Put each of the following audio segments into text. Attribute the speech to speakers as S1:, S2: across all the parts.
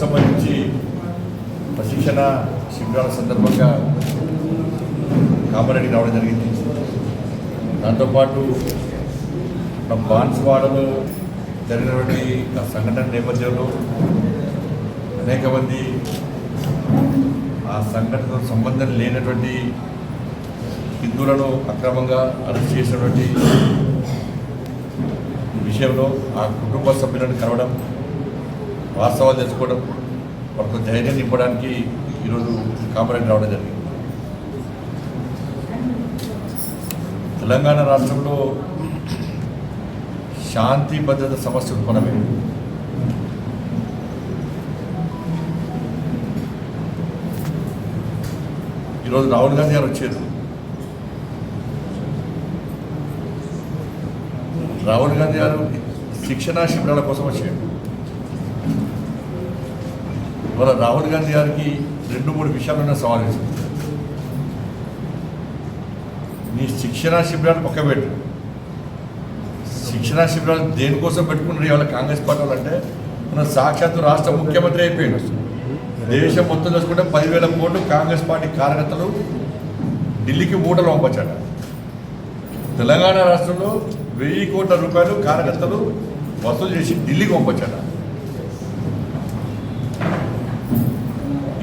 S1: సంబంధించి ప్రశిక్షణ శిబిరాల సందర్భంగా కామారెడ్డి రావడం జరిగింది. దాంతోపాటు మన బాన్స్వాడలో జరిగినటువంటి ఆ సంఘటన నేపథ్యంలో అనేక మంది ఆ సంఘటనతో సంబంధం లేనటువంటి హిందువులను అక్రమంగా అరెస్ట్ చేసినటువంటి విషయంలో ఆ కుటుంబ సభ్యులను కలవడం, వాస్తవాలు తెలుసుకోవడం, వాళ్ళకు ధైర్యం నింపడానికి ఈరోజు కామారెడ్డి రావడం జరిగింది. తెలంగాణ రాష్ట్రంలో శాంతి భద్రత సమస్య ఉత్పన్నమైంది. ఈరోజు రాహుల్ గాంధీ గారు వచ్చారు. రాహుల్ గాంధీ గారు శిక్షణా శిబిరాల కోసం వచ్చాడు. ఇవాళ రాహుల్ గాంధీ గారికి 2-3 విషయాలను సవాల్ చేసింది. నీ శిక్షణా శిబిరాలు పక్క పెట్టు. శిక్షణా శిబిరాలు దేనికోసం పెట్టుకున్నారు ఇవాళ కాంగ్రెస్ పార్టీ వాళ్ళు అంటే, మన సాక్షాత్తు రాష్ట్ర ముఖ్యమంత్రి అయిపోయాడు. దేశం మొత్తం చూసుకుంటే 10,000 కోట్లు కాంగ్రెస్ పార్టీ కార్యకర్తలు ఢిల్లీకి మూటలు పంపచ్చాట. తెలంగాణ రాష్ట్రంలో 1000 కోట్ల రూపాయలు కార్యకర్తలు వసూలు చేసి ఢిల్లీకి పంపచ్చాట.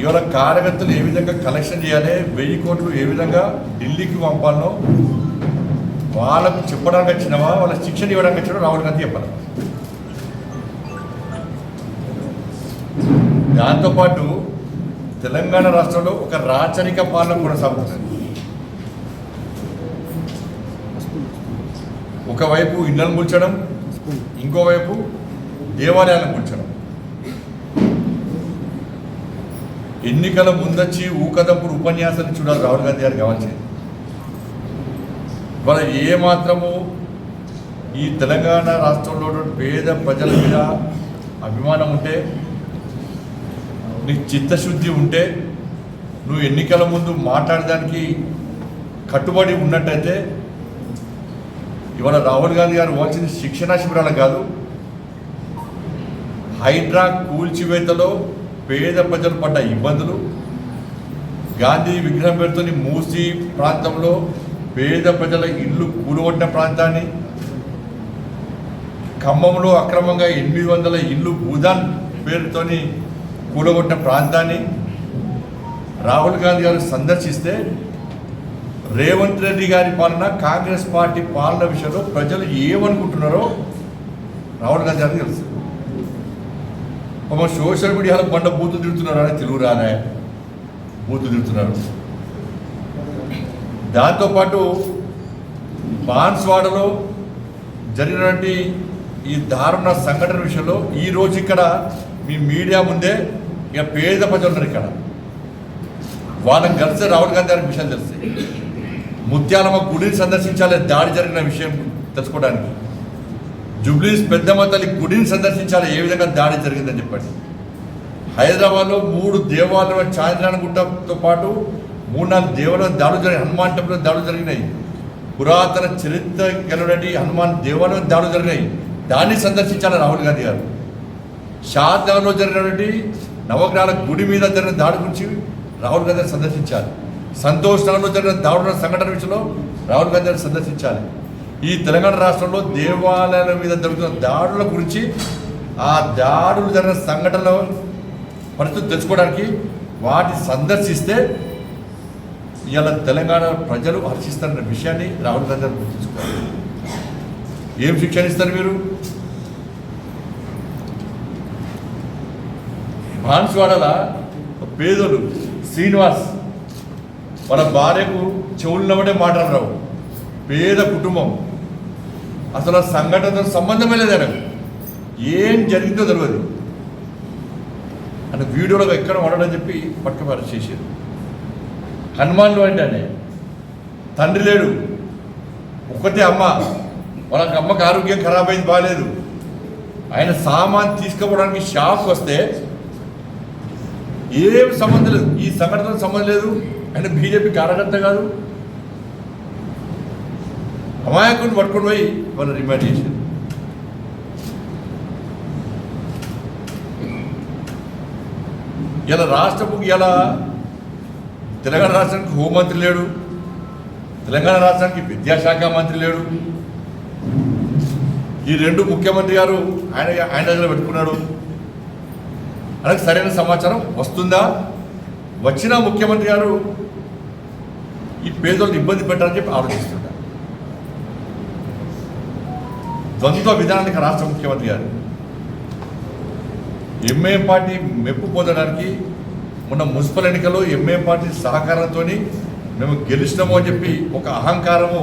S1: ఇవాళ కార్యకర్తలు ఏ విధంగా కలెక్షన్ చేయాలి, 1000 కోట్లు ఏ విధంగా ఢిల్లీకి పంపాలనో వాళ్ళకు చెప్పడానికి వచ్చినవా, వాళ్ళకి శిక్షణ ఇవ్వడానికి వచ్చినా రాహుల్ గాంధీ చెప్పాలి. దాంతోపాటు తెలంగాణ రాష్ట్రంలో ఒక రాచరిక పాలన కొనసాగుతుంది. ఒకవైపు ఇళ్లను కూల్చడం, ఇంకోవైపు దేవాలయాలను కూల్చడం. ఎన్నికల ముందొచ్చి ఊకదంపుడు ఉపన్యాసాన్ని చూడాలి రాహుల్ గాంధీ గారు కావాల్సింది. ఇవాళ ఏమాత్రము ఈ తెలంగాణ రాష్ట్రంలో పేద ప్రజల మీద అభిమానం ఉంటే, నీకు చిత్తశుద్ధి ఉంటే, నువ్వు ఎన్నికల ముందు మాట్లాడడానికి కట్టుబడి ఉన్నట్టయితే ఇవాళ రాహుల్ గాంధీ గారు పోవాల్సింది శిక్షణా శిబిరాలు కాదు, హైడ్రా కూల్చివేతలో పేద ప్రజలు పడ్డ ఇబ్బందులు, గాంధీ విగ్రహం పేరుతో మూసీ ప్రాంతంలో పేద ప్రజల ఇల్లు కూలగొట్టిన ప్రాంతాన్ని, ఖమ్మంలో అక్రమంగా 800 ఇల్లు భూదాన్ పేరుతో కూలగొట్టిన ప్రాంతాన్ని రాహుల్ గాంధీ గారు సందర్శిస్తే రేవంత్ రెడ్డి గారి పాలన, కాంగ్రెస్ పార్టీ పాలన విషయంలో ప్రజలు ఏమనుకుంటున్నారో రాహుల్ గాంధీ గారికి తెలుసు. సోషల్ మీడియాలో బూతులు తిడుతున్నారు అని తెలుగు రానే బూతులు తిడుతున్నారు. దాంతోపాటు బాన్స్వాడలో జరిగినటువంటి ఈ దారుణ సంఘటన విషయంలో ఈరోజు ఇక్కడ మీ మీడియా ముందే ఇక పేద ప్రజలు ఉన్నారు. ఇక్కడ వాళ్ళని కలిస్తే రాహుల్ గాంధీ గారికి విషయం తెలుస్తాయి. ముత్యాలమ్మ గుడిని సందర్శించాలి దాడి జరిగిన విషయం తెలుసుకోవడానికి. జూబ్లీస్ పెద్దమ్మ తల్లి గుడిని సందర్శించాలి, ఏ విధంగా దాడి జరిగిందని చెప్పండి. హైదరాబాద్లో 3 దేవాలయాలు, చాంద్రాయణ గుట్టతో పాటు 3-4 దేవాలయాలు దాడులు జరిగినాయి. హనుమాన్ టెంపుల్ దాడులు జరిగినాయి. పురాతన చరిత్ర కలిగినటువంటి హనుమాన్ దేవాలయం దాడులు జరిగినాయి. దాన్ని సందర్శించాలి రాహుల్ గాంధీ గారు. షాద్నగర్లో జరిగినటువంటి నవగ్రహాల గుడి మీద జరిగిన దాడి గురించి రాహుల్ గాంధీ గారు సందర్శించాలి. సంతోష్ నగర్లో జరిగిన దాడుల సంఘటన విషయంలో రాహుల్ గాంధీ గారు సందర్శించాలి. ఈ తెలంగాణ రాష్ట్రంలో దేవాలయాల మీద జరుగుతున్న దాడుల గురించి, ఆ దాడులు జరిగిన సంఘటనల పరిస్థితి తెలుసుకోవడానికి వాటిని సందర్శిస్తే ఇవాళ తెలంగాణ ప్రజలు హర్షిస్తారన్న విషయాన్ని రాహుల్ గాంధీ గారు గుర్తుంచుకోవాలి. ఏం శిక్షణ ఇస్తారు మీరు? బాన్స్వాడల పేదలు శ్రీనివాస్ వాళ్ళ భార్యకు చెవులున్నబడే మాట్లాడరావు, పేద కుటుంబం, అసలు ఆ సంఘటనతో సంబంధమే లేదు. ఆయనకు ఏం జరిగిందో తెలియదు. అని వీడియోలో ఎక్కడ ఉండడని చెప్పి పట్టుకు అరెస్ట్ చేశారు. హనుమాన్లో అంటే తండ్రి లేడు, ఒక్కటే అమ్మ. వాళ్ళకి అమ్మకి ఆరోగ్యం ఖరాబ్ అయింది, బాగాలేదు. ఆయన సామాన్ తీసుకుపోవడానికి షాప్ వస్తే ఏం సంబంధం లేదు, ఈ సంఘటనతో సంబంధం లేదు. ఆయన బీజేపీ కార్యకర్త కాదు. అమాయకుని పట్టుకొని పోయి వాళ్ళు రిమాండ్ చేశారు. ఇలా రాష్ట్రపు ఇలా తెలంగాణ రాష్ట్రానికి హోంమంత్రి లేడు, తెలంగాణ రాష్ట్రానికి విద్యాశాఖ మంత్రి లేడు. ఈ రెండు ముఖ్యమంత్రి గారు ఆయన దగ్గర పెట్టుకున్నాడు. అలాగే సరైన సమాచారం వస్తుందా? వచ్చిన ముఖ్యమంత్రి గారు ఈ పేదోళ్ళని ఇబ్బంది పెట్టాలని చెప్పి ఆలోచిస్తుంటారు. ద్వంద్వ విధానానికి రాష్ట్ర ముఖ్యమంత్రి గారు ఎంఐఎం పార్టీ మెప్పు పొందడానికి మొన్న మున్సిపల్ ఎన్నికల్లో ఎంఐఎం పార్టీ సహకారంతో మేము గెలిచినాము అని చెప్పి ఒక అహంకారము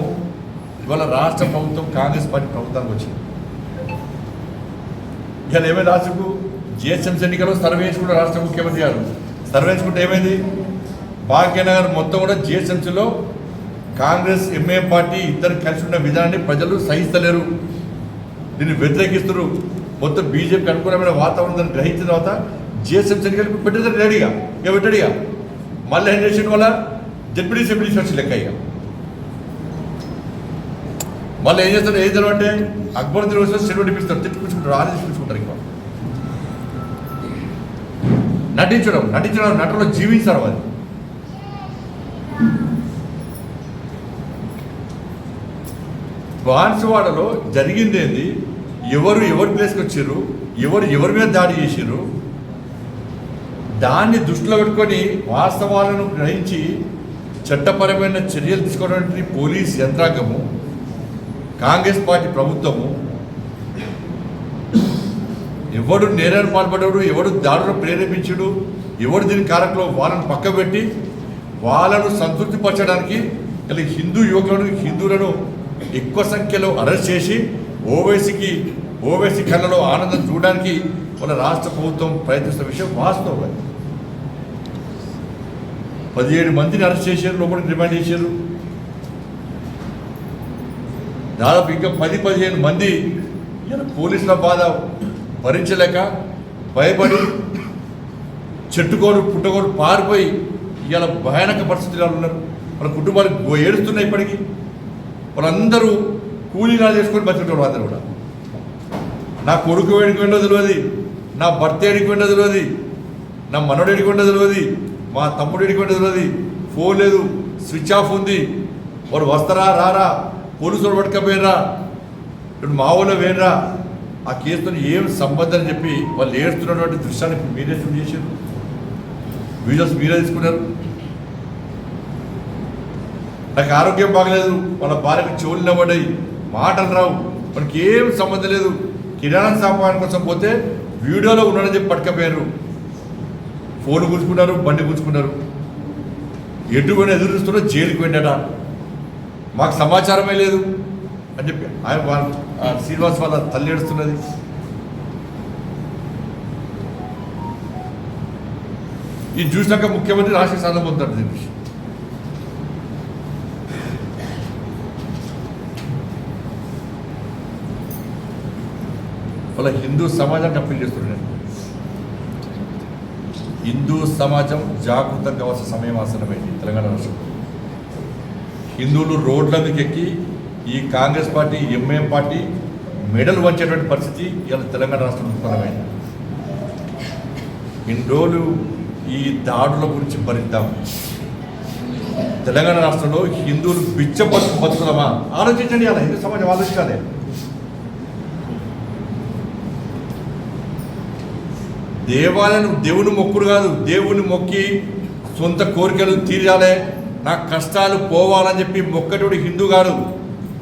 S1: ఇవాళ రాష్ట్ర ప్రభుత్వం కాంగ్రెస్ పార్టీ ప్రభుత్వానికి వచ్చింది. ఇవాళ ఏమైంది? రాష్ట్రకు జిహెచ్ఎంసీ ఎన్నికల్లో సర్వే చేసుకుంటే రాష్ట్ర ముఖ్యమంత్రి గారు సర్వే చేసుకుంటే ఏమైంది? భాగ్యనగర్ మొత్తం కూడా జిహెచ్ఎంసీలో కాంగ్రెస్ ఎంఐఎం పార్టీ ఇద్దరు కలిసి ఉన్న విధానాన్ని ప్రజలు సహిస్తలేరు, దీన్ని వ్యతిరేకిస్తున్నారు. మొత్తం బీజేపీకి అనుకూలమైన వాతావరణం దాన్ని గ్రహించిన తర్వాత జిహెచ్ఎంసీ ఎన్నికలు పెట్టేదాన్ని రెడీగా పెట్టాడిగా మళ్ళీ ఏం చేసిన వల్ల డిప్యూటీ వచ్చి లెక్క ఇక మళ్ళీ ఏం చేస్తారు? ఏం జరగ అంటే అక్బరుద్దీన్ వచ్చి సినిమా తిప్పిస్తారు, తిప్పించుకుంటారు, ఆలోచించుకుంటారు. ఇంకా నటించడం నటనలో జీవించారు. అది బాన్సువాడలో జరిగింది ఏంది? ఎవరు ప్లేస్కి వచ్చారు, ఎవరి మీద దాడి చేసారు, దాన్ని దృష్టిలో పెట్టుకొని వాస్తవాలను గ్రహించి చట్టపరమైన చర్యలు తీసుకోవడానికి పోలీస్ యంత్రాంగము, కాంగ్రెస్ పార్టీ ప్రభుత్వము, ఎవడు నేరాన్ని పాల్పడ్డాడు, ఎవడు దాడులను ప్రేరేపించాడు, ఎవడు దీని కారకులో వాళ్ళను పక్కబెట్టి వాళ్ళను సంతృప్తిపరచడానికి హిందూ యువకులను హిందువులను ఎక్కువ సంఖ్యలో అరెస్ట్ చేసి ఓవైసీ కళ్ళలో ఆనందం చూడడానికి మన రాష్ట్ర ప్రభుత్వం ప్రయత్నిస్తున్న విషయం వాస్తవం. 17 మందిని అరెస్ట్ చేశారు, లోపలికి రిమాండ్ చేశారు. దాదాపు ఇంకా 10-15 మంది ఇలా పోలీసుల బాధ భరించలేక భయపడి చెట్టుకోరు పుట్టకోరు పారిపోయి ఇలా భయానక పరిస్థితులు ఉన్నారు. వాళ్ళ కుటుంబాలు ఏడుస్తున్నాయి. ఇప్పటికీ వాళ్ళందరూ కూలీనాలు చేసుకొని బతుకుతారు. అందరూ కూడా నా కొడుకు ఏడికి వెంటో తెలియదు, నా భర్త ఏడికి వెంటో తెలియదు, నా మనోడు ఏడికి వెంటో తెలియదు, మా తమ్ముడు ఏడికి వెంటో తెలియదు, ఫోన్ లేదు, స్విచ్ ఆఫ్ ఉంది. వాడు వస్తారా రారా, పోలీసులు పట్టుకపోయినరా, ఇప్పుడు మా ఊళ్ళో వేయరా, ఆ కేసుతో ఏం సంబంధం అని చెప్పి వాళ్ళు ఏడుస్తున్నటువంటి దృశ్యాన్ని మీరే షూట్ చేశారు, వీడియోస్ మీరే తీసుకున్నారు. నాకు ఆరోగ్యం బాగలేదు, వాళ్ళ భార్యకు చెవులు నిలబడ్డాయి, మాటలు రావు, మనకి ఏం సంబంధం లేదు, కిరాణా సామాన్ కోసం పోతే వీడియోలో ఉన్నాడని చెప్పి పట్టుకపోయారు, ఫోన్ గుంజుకున్నారు, బండి గుంజుకున్నారు. ఎటువంటి ఎదురు చూస్తున్నా జైలుకి వెళ్ళాడ, మాకు సమాచారమే లేదు అని చెప్పి ఆయన శ్రీనివాస్ వాళ్ళ తల్లి ఏడుస్తున్నది. ఇది చూసినాక ముఖ్యమంత్రి రాష్ట్ర సాధన పొందుతాడు. దీని వాళ్ళ హిందూ సమాజానికి అప్పీల్ చేస్తున్నాను. హిందూ సమాజం జాగృతంగా కావాల్సిన సమయం ఆసనమైంది. తెలంగాణ రాష్ట్రంలో హిందువులు రోడ్ల మీదకి ఎక్కి ఈ కాంగ్రెస్ పార్టీ ఎంఐఎం పార్టీ మెడల్ వంచేటువంటి పరిస్థితి ఇలా తెలంగాణ రాష్ట్రంలో ఉత్పన్నమైంది. ఇన్ని రోజులు ఈ దాడుల గురించి భరిద్దాం. తెలంగాణ రాష్ట్రంలో హిందువులు బతుకుదామా? ఆలోచించండి. అలా హిందూ సమాజం ఆలోచించాలి. దేవాలయం దేవుని మొక్కుడు కాదు, దేవుని మొక్కి సొంత కోరికలు తీరాలి, నా కష్టాలు పోవాలని చెప్పి మొక్కటోడు హిందూ కాదు.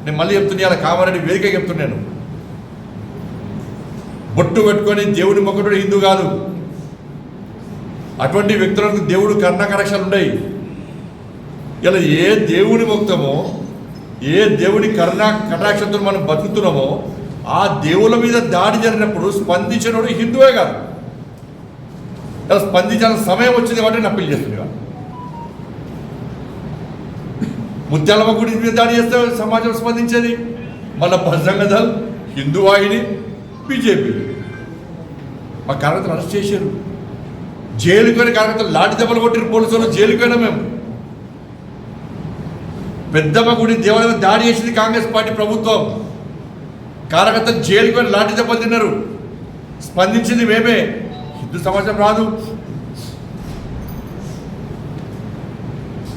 S1: నేను మళ్ళీ చెప్తున్నా, అలా కామారెడ్డి వేదిక చెప్తున్నాను, బొట్టు పెట్టుకొని దేవుని మొక్కటోడు హిందూ కాదు. అటువంటి వ్యక్తులకు దేవుడు కరుణా కటాక్షాలు ఉన్నాయి. ఇలా ఏ దేవుని మొక్తామో, ఏ దేవుని కరుణా కటాక్షంతో మనం బతుకుతున్నామో ఆ దేవుల మీద దాడి జరిగినప్పుడు స్పందించినోడు హిందువే కాదు. ఇలా స్పందించాల్సిన సమయం వచ్చింది కాబట్టి నేను అప్పీల్ చేస్తున్నా. ముత్యాలమ్మ గుడి మీద దాడి చేస్తే సమాజం స్పందించేది, మళ్ళీ బజరంగ దళ్, హిందూ వాహిని, బీజేపీ. మా కార్యకర్తలు అరెస్ట్ చేశారు, జైలుకి పోయిన కార్యకర్తలు లాఠీ దెబ్బలు కొట్టిన పోలీసులు జైలుకి పోయినా మేము. పెద్దమ్మ గుడి దేవాలయం దాడి చేసింది కాంగ్రెస్ పార్టీ ప్రభుత్వం, కార్యకర్తలు జైలుకి పోయిన లాఠీ దెబ్బలు తిన్నారు, స్పందించింది మేమే. హిందూ సమాజం రాదు.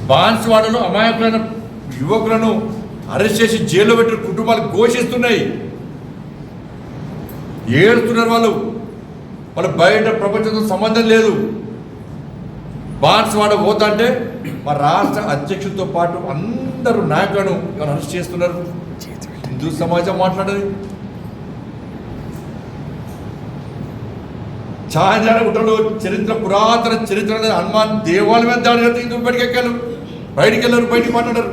S1: బాన్స్వాడలో అమాయకులైన యువకులను అరెస్ట్ చేసి జైల్లో పెట్టిన కుటుంబాలు ఘోషిస్తున్నాయి, ఏడుతున్నారు. వాళ్ళు బయట ప్రపంచంతో సంబంధం లేదు. బాన్స్వాడ పోతా అంటే మా రాష్ట్ర అధ్యక్షుడితో పాటు అందరూ నాయకులను ఎవరు అరెస్ట్ చేస్తున్నారు. హిందూ సమాజం మాట్లాడేది. చాంద్రాగుట్టలో చరిత్ర, పురాతన చరిత్ర అనేది హనుమాన్ దేవాలయం మీద దాడి చేస్తే హిందువులు బయటికి వెళ్ళారు, బయటికి మాట్లాడారు.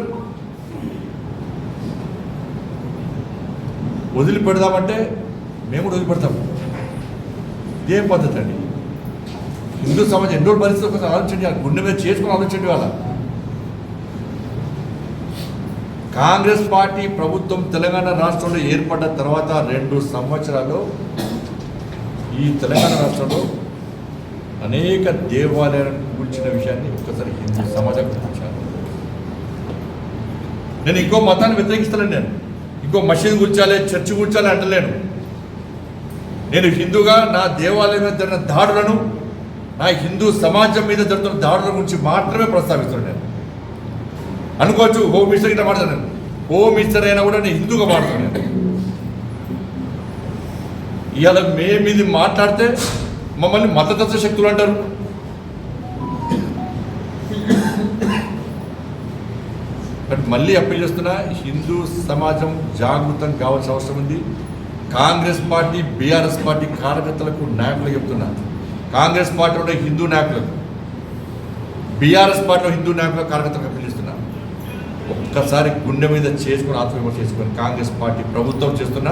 S1: వదిలిపెడదామంటే మేము కూడా వదిలిపెడతాము. ఇదేం పద్ధతి అండి? హిందూ సమాజం ఎన్నో పరిస్థితులు ఒకసారి ఆలోచించండి, గుండె మీద చేసుకుని ఆలోచించండి. వాళ్ళ కాంగ్రెస్ పార్టీ ప్రభుత్వం తెలంగాణ రాష్ట్రంలో ఏర్పడ్డ తర్వాత 2 సంవత్సరాల్లో ఈ తెలంగాణ రాష్ట్రంలో అనేక దేవాలయాలను కూల్చిన విషయాన్ని ఒక్కసారి హిందూ సమాజం గుర్తించాను. నేను ఇంకో మతాన్ని వ్యతిరేకిస్తాను, నేను ఇంకో మసీదు కూర్చాలి, చర్చి కూర్చాలి అంటలేను. నేను హిందూగా నా దేవాలయం మీద జరిగిన దాడులను, నా హిందూ సమాజం మీద జరుగుతున్న దాడుల గురించి మాత్రమే ప్రస్తావిస్తున్నాను. నేను అనుకోవచ్చు హోమ్ మినిస్టర్ గిట్లా మాట్లాడాను, హోమ్ మినిస్టర్ అయినా కూడా నేను హిందూగా మాట్లాడుతున్నాను. ఇవాళ మేము ఇది మాట్లాడితే మమ్మల్ని మతతత్వ శక్తులు అంటారు. బట్ మళ్ళీ అప్పీల్ చేస్తున్నా, హిందూ సమాజం జాగృతం కావాల్సిన అవసరం ఉంది. కాంగ్రెస్ పార్టీ, బీఆర్ఎస్ పార్టీ కార్యకర్తలకు, నాయకులకు చెప్తున్నా, కాంగ్రెస్ పార్టీలో హిందూ నాయకులకు, బీఆర్ఎస్ పార్టీలో హిందూ నాయకులకు, కార్యకర్తలకు అప్పీల్ చేస్తున్నా, ఒక్కసారి గుండె మీద చేసుకుని ఆత్మవిమర్శ చేసుకొని కాంగ్రెస్ పార్టీ ప్రభుత్వం చేస్తున్న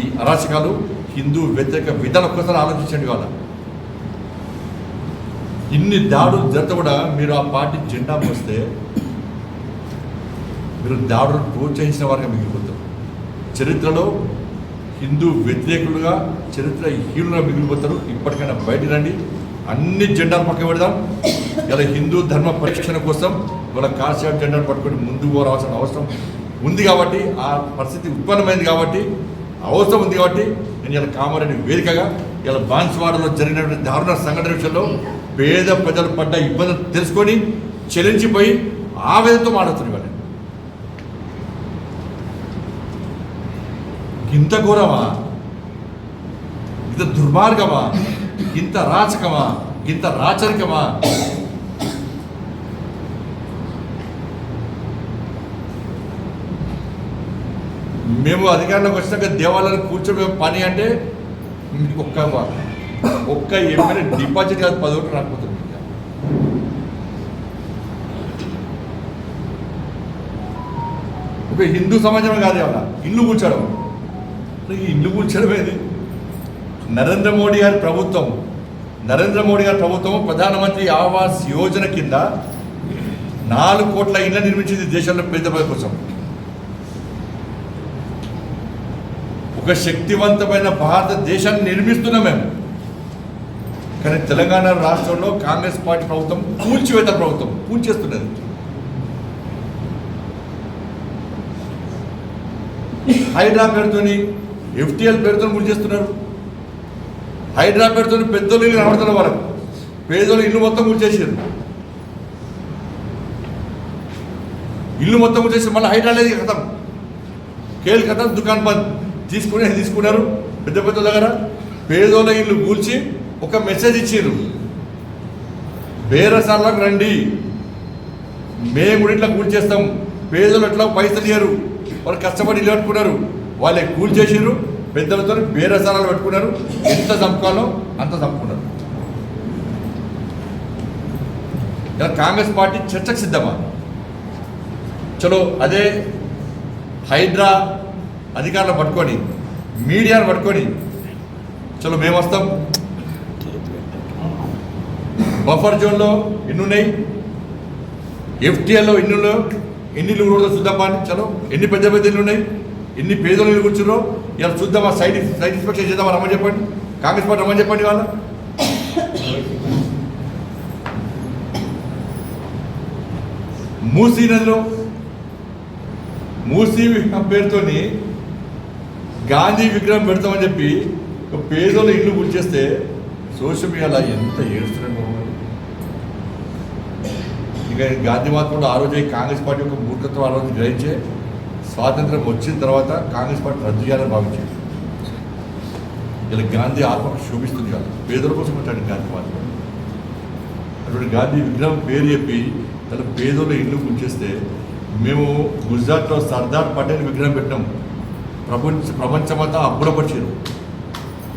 S1: ఈ అరాచకాలు, హిందూ వ్యతిరేక విధానం ఒక్కసారి ఆలోచించండి. వాళ్ళ ఇన్ని దాడులు జరిగితే కూడా మీరు ఆ పార్టీ జెండా మోస్తే మీరు దాడులు ప్రోత్సహించిన వారిగా మిగిలిపోతారు. చరిత్రలో హిందూ వ్యతిరేకులుగా, చరిత్ర హీనులుగా మిగిలిపోతారు. ఇప్పటికైనా బయట రండి, అన్ని జెండాలు పక్కన పెడదాం. ఇలా హిందూ ధర్మ పరిరక్షణ కోసం వాళ్ళ కాషాయ జెండాను పట్టుకొని ముందుకు పోవాల్సిన అవసరం ఉంది. కాబట్టి ఆ పరిస్థితి ఉత్పన్నమైంది, కాబట్టి అవసరం ఉంది. కాబట్టి నేను ఇలా కామారెడ్డి వేదికగా ఇలా బాన్స్వాడలో జరిగినటువంటి దారుణ సంఘటన విషయంలో పేద ప్రజలు పడ్డ ఇబ్బందులు తెలుసుకొని చెల్లించిపోయి ఆవేదనతో మాట్లాడుతున్నారు. ఇంత ఘోరమా, ఇంత దుర్మార్గమా, ఇంత రాచకమా, ఇంత రాచరికమా? మేము అధికారంలోకి వచ్చినాక దేవాలయాన్ని కూర్చోబే పని అంటే మీకు ఒక్క ఎమ్మెల్యే డిపాజిట్ కాదు 10 ఓట్లు రాకపోతుంది. ఒక హిందూ సమాజమే కాదు ఇవాళ ఇల్లు కూర్చోడం. ఇల్లు కూర్చోడం ఏది? నరేంద్ర మోడీ గారి ప్రభుత్వం ప్రధానమంత్రి ఆవాస్ యోజన కింద 4 కోట్ల ఇళ్ల నిర్మించింది దేశంలో పేద ప్రజల కోసం. ఒక శక్తివంతమైన భారతదేశాన్ని నిర్మిస్తున్నాం మేము. కానీ తెలంగాణ రాష్ట్రంలో కాంగ్రెస్ పార్టీ ప్రభుత్వం కూల్చివేత ప్రభుత్వం కూల్చేస్తున్నది. హైడ్రా పేరుతోని, ఎఫ్టీఎల్ పేరుతో కూల్చేస్తున్నారు. హైడ్రా పేరుతో పెద్దోళ్ళు ఇల్లు కనబడుతున్న వాళ్ళకు, పేదోళ్ళు ఇల్లు మొత్తం కూల్చేసారు. ఇల్లు మొత్తం కూల్చేసి మళ్ళీ హైడ్రా లేదు, కథం కేల్ కథం, దుకాణం బంద్ తీసుకున్నారు. పెద్ద పెద్ద దగ్గర పేదోళ్ళ ఇల్లు కూల్చి ఒక మెసేజ్ ఇచ్చారు, బేరసాలకు రండి, మేము కూడా ఇట్లా కూల్చేస్తాం. పేదోళ్ళు ఎట్లా పైసలు ఇయ్యరు, వాళ్ళు కష్టపడి ఇల్లు కట్టుకున్నారు, వాళ్ళే కూల్చేసారు. పెద్దలతో బేరసారాలు పెట్టుకున్నారు, ఎంత చంపుకోవాలో అంత చంపుకున్నారు. ఇలా కాంగ్రెస్ పార్టీ చర్చకు సిద్ధమా? చలో అదే హైడ్రా అధికారులు పట్టుకొని, మీడియాను పట్టుకొని, చలో మేము వస్తాం. బఫర్ జోన్లో ఎన్ని ఉన్నాయి, ఎఫ్టీఎల్లో ఎన్ని ఉన్నాయో, ఎన్ని ఇల్లు కూడా చూద్దామా అని. చలో ఎన్ని పెద్ద పెద్ద ఇల్లు ఉన్నాయి, ఎన్ని పేదలు ఇల్లు కూర్చున్నారో ఇలా చూద్దామా. సైడ్ ఇన్స్పెక్షన్ చేద్దామా, రమ్మని చెప్పండి. కాంగ్రెస్ పార్టీ రమ్మని చెప్పండి. వాళ్ళ మూసీ నదిలో మూసీ పేరుతోని గాంధీ విగ్రహం పెడతామని చెప్పి ఒక పేదోళ్ళ ఇల్లు కూల్చేస్తే సోషల్ మీడియాలో ఎంత ఏడుస్తున్నాడు. ఇక గాంధీ మహాత్ముడు ఆ రోజే కాంగ్రెస్ పార్టీ యొక్క మూర్ఖత్వం ఆ రోజు గ్రహించే స్వాతంత్రం వచ్చిన తర్వాత కాంగ్రెస్ పార్టీ రద్దు చేయాలని భావించారు. ఇలా గాంధీ ఆత్మకు శోభిస్తుంది కాదు, పేదల కోసం ఉంటాడు గాంధీ మహాత్ముడు. అటువంటి గాంధీ విగ్రహం పేరు చెప్పి తన పేదోళ్ళ ఇల్లు కూల్చేస్తే మేము గుజరాత్లో సర్దార్ పటేల్ విగ్రహం పెట్టినాం. ప్రపంచమంతా అబ్బురపరిచారు,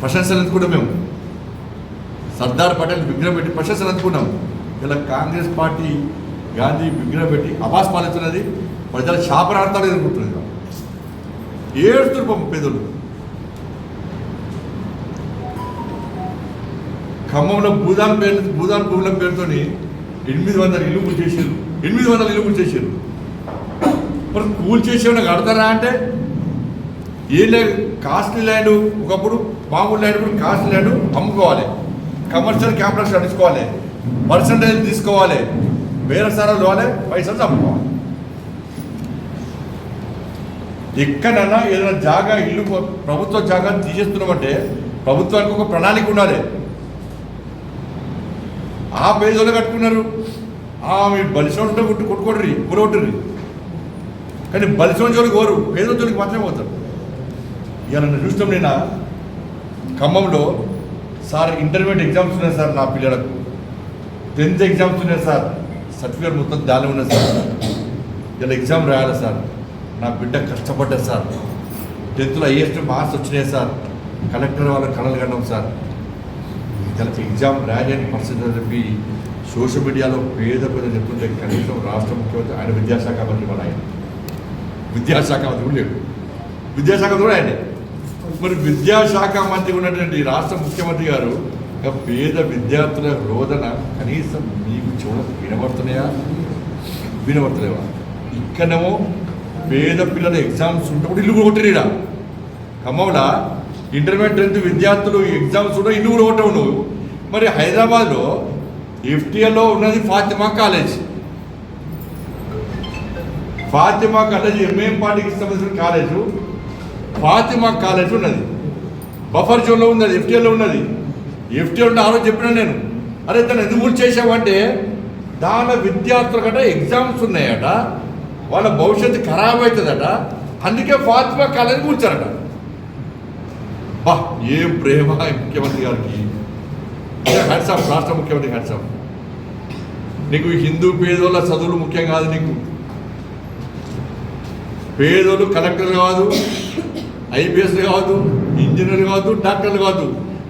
S1: ప్రశంసలు అందుకున్నాం. మేము సర్దార్ పటేల్ విగ్రహం పెట్టి ప్రశంసలు అందుకున్నాం. ఇలా కాంగ్రెస్ పార్టీ గాంధీ విగ్రహం పెట్టి అబాస్ పాలిస్తున్నది, ప్రజల శాపనార్థాలు ఎదుర్కొంటున్నది. ఏడుస్తున్నారు పేదలు. ఖమ్మంలో భూదాన్ భూముల పేరుతో 800 ఇల్లు కూల్చేసారు. 800 ఇల్లు కూల్చేసారు. మరి కూల్చేసేమన్నా కడతారా అంటే ఏం లేదు. కాస్ట్లీ ల్యాండ్ ఒకప్పుడు మామూలు ల్యాండ్ కూడా కాస్ట్లీ ల్యాండ్ అమ్ముకోవాలి, కమర్షియల్ క్యాంపస్ నడుచుకోవాలి, పర్సంటేజ్ తీసుకోవాలి, బేరసారాలు ఇవ్వాలి, పైసలు అమ్ముకోవాలి. ఎక్కడైనా ఏదైనా జాగా ఇల్లు ప్రభుత్వ జాగా తీసేస్తున్నామంటే ప్రభుత్వానికి ఒక ప్రణాళిక ఉండాలి. ఆ పేదోళ్ళు కట్టుకున్నారు, మీరు బలిసోంటే కొట్టుకోడ్రి కూరగొట్టుర్రి, కానీ బలిసోని జోలికి కోరు, పేదల జోలికి మాత్రమే పోతారు. ఇక నన్ను చూస్తాం. నేను ఖమ్మంలో సార్ ఇంటర్మీడియట్ ఎగ్జామ్స్ ఉన్నాయి సార్, నా పిల్లలకు 10th ఎగ్జామ్స్ ఉన్నాయి సార్, సర్టిఫికేట్ మొత్తం దాని ఉన్నది సార్, ఇలా ఎగ్జామ్ రాయాలి సార్, నా బిడ్డ కష్టపడ్డా సార్, 10th హైయెస్ట్ మార్క్స్ వచ్చినాయి సార్, కలెక్టర్ వాళ్ళ కళలు కన్నాం సార్, తనకి ఎగ్జామ్ రాయని పరిస్థితి చెప్పి సోషల్ మీడియాలో పేద చెప్తుంటే కనీసం రాష్ట్ర ముఖ్యమంత్రి ఆయన విద్యాశాఖ మంత్రి మన ఆయన విద్యాశాఖ మంత్రి కూడా లేడు, విద్యాశాఖ కూడా ఆయన. మరి విద్యాశాఖ మంత్రి ఉన్నటువంటి రాష్ట్ర ముఖ్యమంత్రి గారు పేద విద్యార్థుల రోదన కనీసం మీకు వినబడుతున్నాయా, వినబడతలేవా? ఇక్కడేమో పేద పిల్లల ఎగ్జామ్స్ ఉంటే ఇల్లు కొట్టిరీడా. ఖమ్మంలో ఇంటర్మీడియట్ 10th విద్యార్థులు ఎగ్జామ్స్ కూడా ఇల్లు కూడా కొట్టవు నువ్వు. మరి హైదరాబాద్లో ఎఫ్టీఏలో ఉన్నది Fatima college, Fatima college MAM పార్టీకి సంబంధించిన కాలేజు, ఫాతిమా కాలేజ్ ఉన్నది, బఫర్ జోన్లో ఉన్నది, ఎఫ్టీఏలో ఉన్నది. ఎఫ్టీఏ ఉంటే ఆ రోజు చెప్పినా నేను, అరే తను ఎందుకు మూడు చేసావంటే దాని విద్యార్థుల కంటే ఎగ్జామ్స్ ఉన్నాయట, వాళ్ళ భవిష్యత్తు ఖరాబ్ అవుతుందట, అందుకే ఫాతిమా కాలేజ్ కూర్చారట. బా ఏం ప్రేమ ముఖ్యమంత్రి గారికి, హ్యాట్సాప్, రాష్ట్ర ముఖ్యమంత్రి హ్యాట్సాప్. నీకు హిందూ పేదోళ్ళ చదువులు ముఖ్యం కాదు, నీకు పేదోళ్ళు కలెక్టర్లు కాదు, ఐపీఎస్లు కాదు, ఇంజనీర్లు కాదు, డాక్టర్లు కాదు,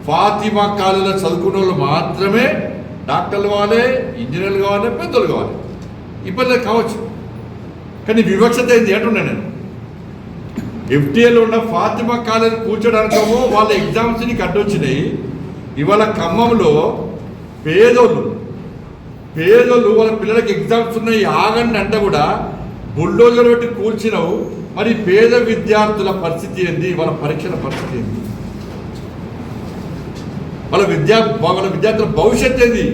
S1: ఫాతిమా కాలేజీలో చదువుకున్న వాళ్ళు మాత్రమే డాక్టర్లు కావాలి, ఇంజనీర్లు కావాలి, పెద్దోళ్ళు కావాలి. ఇబ్బంది కావచ్చు, కానీ వివక్షత ఏంటి అంటున్నా నేను. ఎఫ్టీఏలో ఉన్న ఫాతిమా కాలేజీ కూర్చోడానికేమో వాళ్ళ ఎగ్జామ్స్ నీకు అడ్డొచ్చినాయి. ఇవాళ ఖమ్మంలో పేదోళ్ళు వాళ్ళ పిల్లలకి ఎగ్జామ్స్ ఉన్నాయి ఆగండి అంటే కూడా బుల్డోజర్ పెట్టి కూల్చినావు. మరి పేద విద్యార్థుల పరిస్థితి ఏంది, వాళ్ళ పరీక్షల పరిస్థితి ఏంది, వాళ్ళ విద్యార్థుల భవిష్యత్తు ఏంది?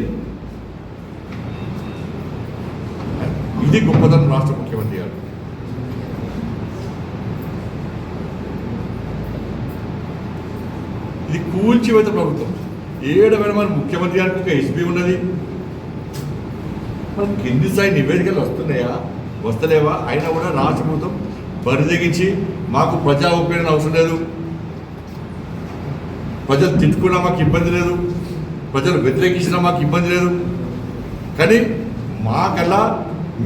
S1: ఇది గొప్పతనం రాష్ట్ర ముఖ్యమంత్రి గారు. ఇది కూల్చివేత ప్రభుత్వం. ఏడమైన మన ముఖ్యమంత్రి గారికి ఒక ఎస్పీ ఉన్నది, మన కింది స్థాయి నివేదికలు వస్తున్నాయా, వస్తలేవా? అయినా కూడా రాష్ట్ర ప్రభుత్వం బరిదెగించి మాకు ప్రజా ఉపయోగం అవసరం లేదు, ప్రజలు తిట్టుకున్నా మాకు ఇబ్బంది లేదు, ప్రజలు వ్యతిరేకించినా మాకు ఇబ్బంది లేదు, కానీ మాకల్లా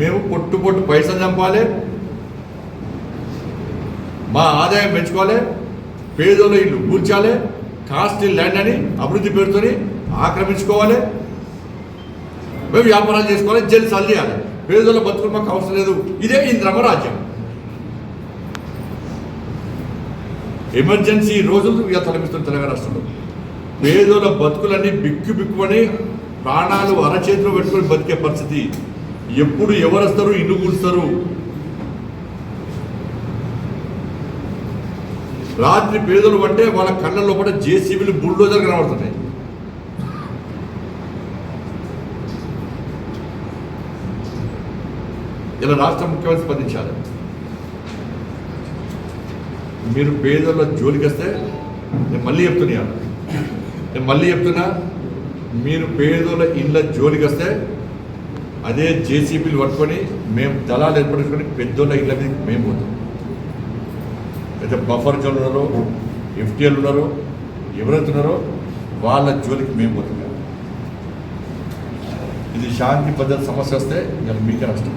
S1: మేము పొట్టు పైసలు చంపాలి, మా ఆదాయం పెంచుకోవాలి, పేదోళ్ళ ఇల్లు కూర్చాలి, కాస్ట్లీ ల్యాండ్ అని అభివృద్ధి పేరుతోని ఆక్రమించుకోవాలి, మేము వ్యాపారాలు చేసుకోవాలి, జల్సాలు చేయాలి, పేదోళ్ళ బతుకులు మాకు అవసరం లేదు. ఇదే ఇంద్రమ్మ రాజ్యం. ఎమర్జెన్సీ రోజులు ఇక తలపిస్తుంది తెలంగాణ రాష్ట్రంలో. పేదోళ్ళ బతుకులన్నీ బిక్కుమని ప్రాణాలు అరచేతిలో పెట్టుకొని బతికే పరిస్థితి. ఎప్పుడు ఎవరు వస్తారు, ఇల్లు కూలుస్తారు. రాత్రి పేదలు అంటే వాళ్ళ కళ్ళ లోపల జేసీబీలు బుల్డోజర్ కనబడుతున్నాయి. ఇలా రాష్ట్ర ముఖ్యమంత్రి స్పందించాలి. మీరు పేదల జోలికి వస్తే నేను మళ్ళీ చెప్తున్నా, మీరు పేదల ఇళ్ళ జోలికి వస్తే అదే జేసీబీలు పట్టుకొని మేము దళాలు ఏర్పడుకొని పెద్దోళ్ళ ఇళ్ళ మీద మేము పోతాం. అయితే బఫర్ జోన్లు ఉన్నారో ఎఫ్టీఎల్ ఉన్నారో ఎవరైతే ఉన్నారో వాళ్ళ జోలికి మేము పోతున్నాం. ఇది శాంతి భద్రత సమస్య వస్తే మీకే నష్టం.